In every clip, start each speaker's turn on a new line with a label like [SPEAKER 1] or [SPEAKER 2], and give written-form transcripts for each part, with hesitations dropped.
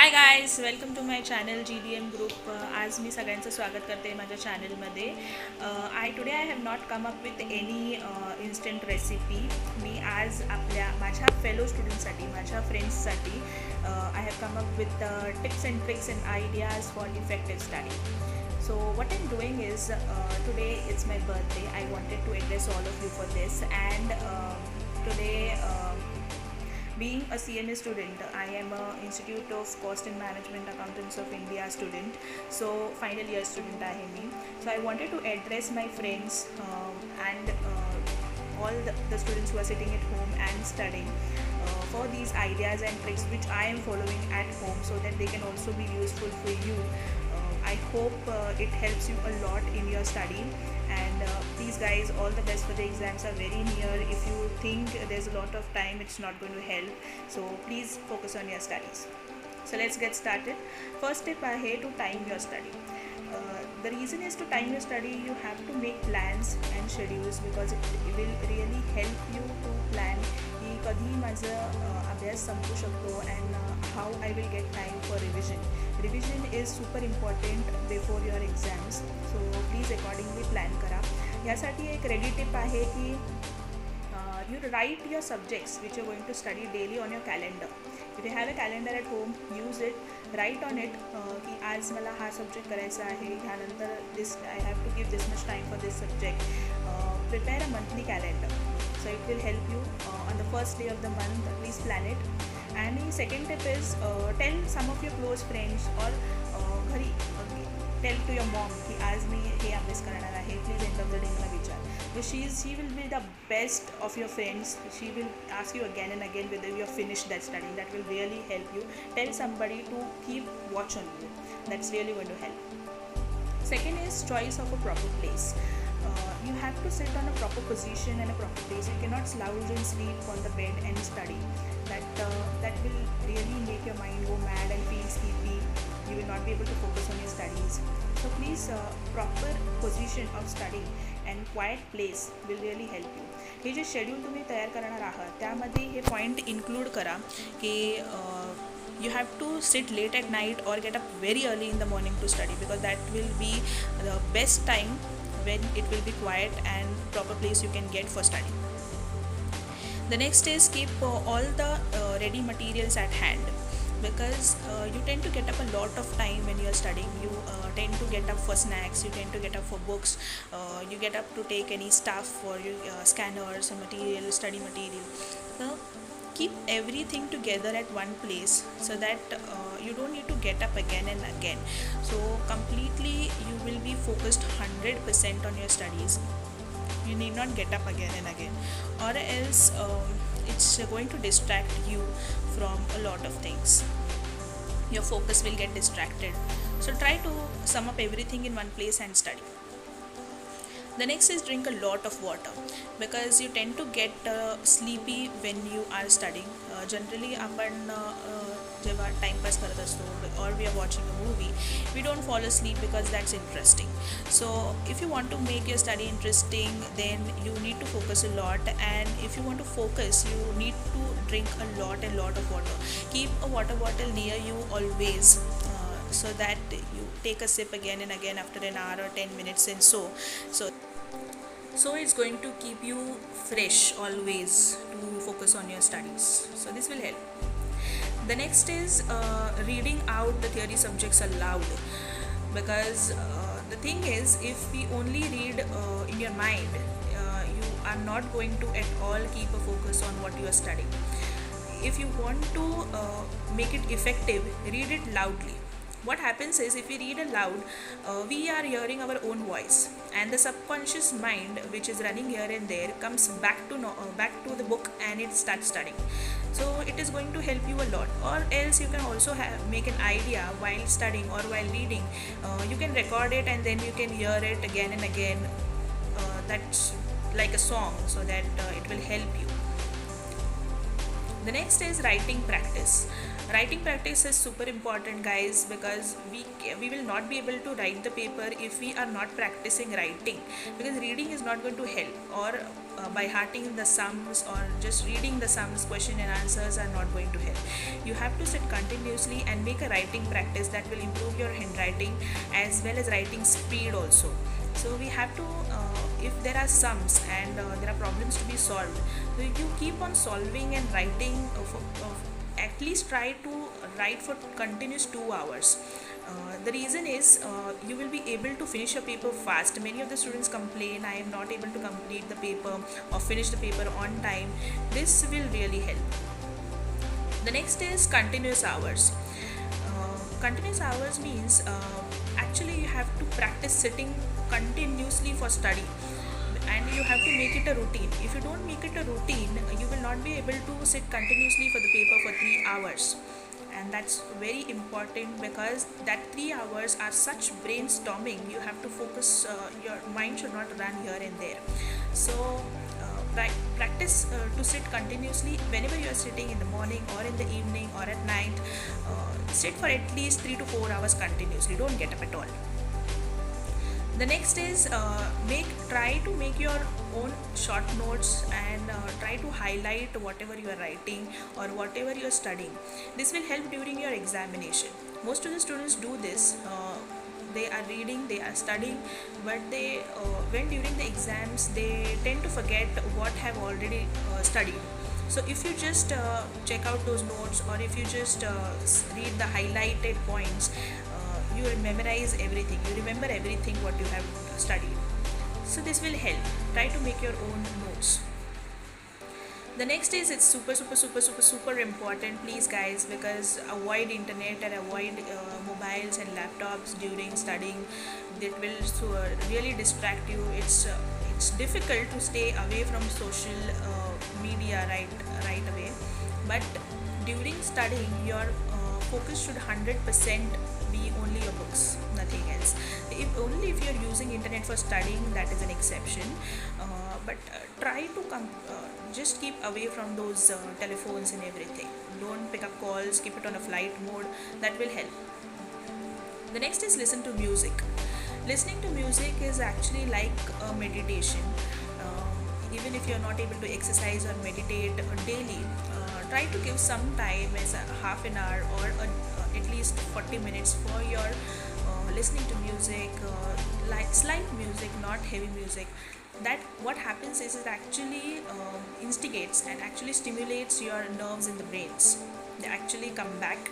[SPEAKER 1] Hi guys, welcome to my channel GDM group. आज मी सगळ्यांचं स्वागत करते माझ्या चॅनलमध्ये. I have not come up with any instant recipe. मी आज माझ्या फेलो स्टुडंटसाठी, माझ्या फ्रेंड्ससाठी I have come up with tips and tricks and ideas for effective study. So what I'm doing is today it's my birthday. I wanted to address all of you for this, and today being a CMA student, I am a Institute of Cost and Management Accountants of India student. So final year student I am. So I wanted to address my friends and all the students who are sitting at home and studying for these ideas and tricks which I am following at home, so that they can also be useful for you. I hope it helps you a lot in your study, and please guys, all the best for the exams are very near. If you think there's a lot of time, it's not going to help, so please focus on your studies. So let's get started. First tip I hate to time your study. The reason is to time your study, you have to make plans and schedules, because it will really help you to plan की कधी माझं अभ्यास संपू शकतो and how I will get time for revision. Revision is super important before your exams, so please accordingly plan करा. यासाठी एक ready tip आहे की you write your subjects which you're going to study daily on your calendar. If you have a calendar at home, use it. Write on it की आज मला हा subject करायचा आहे, ह्यानंतर this I have to give this much time for this subject. Prepare a monthly calendar, so it will help you on the first day of the month. Please plan it. And the second tip is tell some of your close friends or घरी tell to your mom की आज मी हे अभ्यास करणार आहे, please end of the day मला विचार. She will be the best of your friends. She will ask you again and again whether you have finished that study. That will really help you. Tell somebody to keep watch on you. That's really going to help. Second is choice of a proper place. You have to sit on a proper position and a proper place. You cannot slouch and sleep on the bed and study. That will really make your mind go mad and feel sleepy. You will not be able to focus on your studies. So please, proper position of study and quiet place will really help you. हे जे schedule तुम्ही तयार करणार आहात त्यामध्ये हे point include करा की you have to sit late at night or get up very early in the morning to study, because that will be the best time when it will be quiet and proper place you can get for study. The next is keep all the ready materials at hand, because you tend to get up a lot of time when you are studying. You tend to get up for snacks, you tend to get up for books, you get up to take any stuff for your scanners and material, study material. So keep everything together at one place, so that you don't need to get up again and again. So completely you will be focused 100% on your studies. You need not get up again and again, or else it's going to distract you from a lot of things. Your focus will get distracted. So try to sum up everything in one place and study. The next is drink a lot of water, because you tend to get sleepy when you are studying. Generally आपण जेव्हा timepass करत असतो or we are watching a movie, we don't fall asleep because that's interesting. So if you want to make your study interesting, then you need to focus a lot, and if you want to focus, you need to drink a lot of water. Keep a water bottle near you always, so that you take a sip again and again after an hour or 10 minutes, and so it's going to keep you fresh always to focus on your studies. So this will help. The next is reading out the theory subjects aloud, because the thing is, if we only read in your mind, you are not going to at all keep a focus on what you are studying. If you want to make it effective, read it loudly. What happens is, if we read aloud, we are hearing our own voice, and the subconscious mind, which is running here and there, comes back to the book and it starts studying. So it is going to help you a lot. Or else you can also make an idea while studying or while reading. You can record it and then you can hear it again and again. That's like a song, so that it will help you. The next is writing practice. Writing practice is super important, guys, because we will not be able to write the paper if we are not practicing writing, because reading is not going to help, or by hearting the sums or just reading the sums, question and answers are not going to help. You have to sit continuously and make a writing practice that will improve your handwriting as well as writing speed also. So we have to, if there are sums and there are problems to be solved, so you keep on solving and writing at least try to write for continuous 2 hours. The reason is you will be able to finish a paper fast. Many of the students complain, I am not able to complete the paper or finish the paper on time. This will really help. The next is continuous hours. Continuous hours means actually you have to practice sitting continuously for study, and you have to make it a routine. If you don't make it a routine, you will not be able to sit continuously for the paper for 3 hours, and that's very important because that 3 hours are such brainstorming. You have to focus, your mind should not run here and there. So practice to sit continuously whenever you are sitting, in the morning or in the evening or at night. Sit for at least 3 to 4 hours continuously, don't get up at all. The next is try to make your own short notes and try to highlight whatever you are writing or whatever you are studying. This will help during your examination. Most of the students do this. They are reading, they are studying, but they when during the exams they tend to forget what have already studied. So if you just check out those notes, or if you just read the highlighted points, you will memorize everything, you remember everything what you have studied. So this will help. Try to make your own notes. The next is, it's super important, please guys, because avoid internet and avoid mobiles and laptops during studying. That will really distract you. It's difficult to stay away from social media right away, but during studying your focus should 100% be only your books, nothing else. If you're using internet for studying, that is an exception, but try to just keep away from those telephones and everything. Don't pick up calls, keep it on a flight mode. That will help. The next is listen to music. Listening to music is actually like a meditation. Even if you're not able to exercise or meditate daily, try to give some time, as a half an hour or at least 40 minutes for your listening to music, like slight music, not heavy music. That what happens is it actually instigates and actually stimulates your nerves in the brains. They actually come back,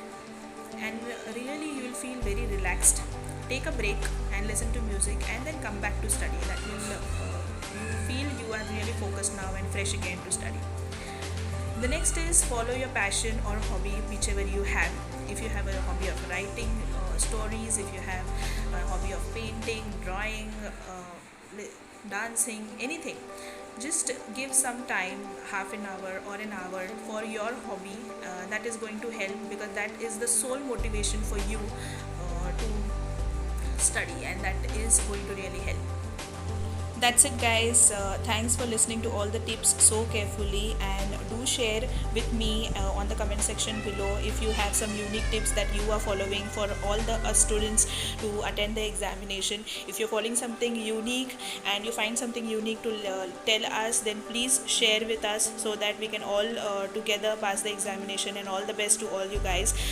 [SPEAKER 1] and really you will feel very relaxed. Take a break and listen to music, and then come back to study. That will feel you are really focused now and fresh again to study. The next is follow your passion or hobby, whichever you have. If you have a hobby of writing stories, if you have a hobby of painting, drawing, dancing, anything, just give some time, half an hour or an hour for your hobby. That is going to help, because that is the sole motivation for you to study, and that is going to really help. That's it, guys. Thanks for listening to all the tips so carefully, and do share with me on the comment section below if you have some unique tips that you are following for all the students to attend the examination. If you're following something unique and you find something unique to tell us, then please share with us so that we can all together pass the examination. And all the best to all you guys.